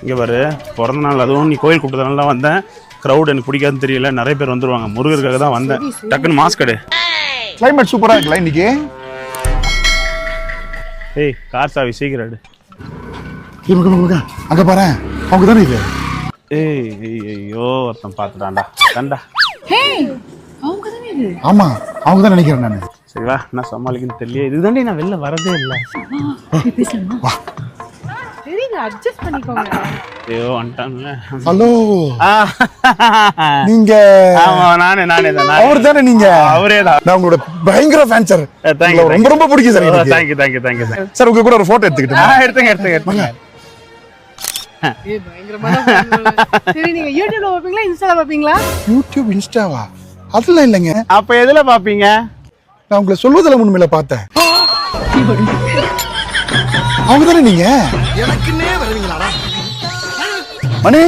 இங்கே பாரு, பிறந்த நாள் அதுவும் நீ கோயில் கூட்டத்தினால வந்தேன். க்ரௌட் எனக்கு பிடிக்காதுன்னு தெரியல, நிறைய பேர் வந்துருவாங்க. முருகருக்காக தான் வந்தேன். டக்குன்னு மாஸ்க் எடு. கிளைமேட் சூப்பரா இருக்குல்ல இன்னைக்கு. ஏய் கார் சாவி சீக்கிரம் எடு. அங்க பாரு, அவங்க தானே இது. ஏய் ஐயோ ஒருத்தன் பார்த்துட்டான்டா. கண்டா ஆமா, அவங்க தான் நினைக்கிறேன் நான். சரி வா, நான் சமாளிக்கன்னு தெரியல. இதுதாண்டி நான் வெளில வரதே இல்லை. ஐயோ வந்துட்டான்ல. ஹலோ, நீங்க? ஆமா நானே தான். அவர் தானே நீங்க? அவரே தான். நான் உங்களோட பயங்கர ஃபேன் சார். ரொம்ப ரொம்ப பிடிக்கும் சார். Thank you sir. உங்க கூட ஒரு போட்டோ எடுத்துக்கிட்டேன். எடுத்துங்க. சரி, நீங்க யூடியூப்ல பாப்பீங்களா, இன்ஸ்டால பாப்பீங்களா? யூடியூப், இன்ஸ்டாவா? அதெல்லாம் இல்லைங்க. அப்ப எதுல பாப்பீங்க? நான் உங்களை சொல்வதில் முன்மையில பார்த்தேன். அவங்க தானே நீங்க? எனக்குன்னே வருவீங்களாடா மணி?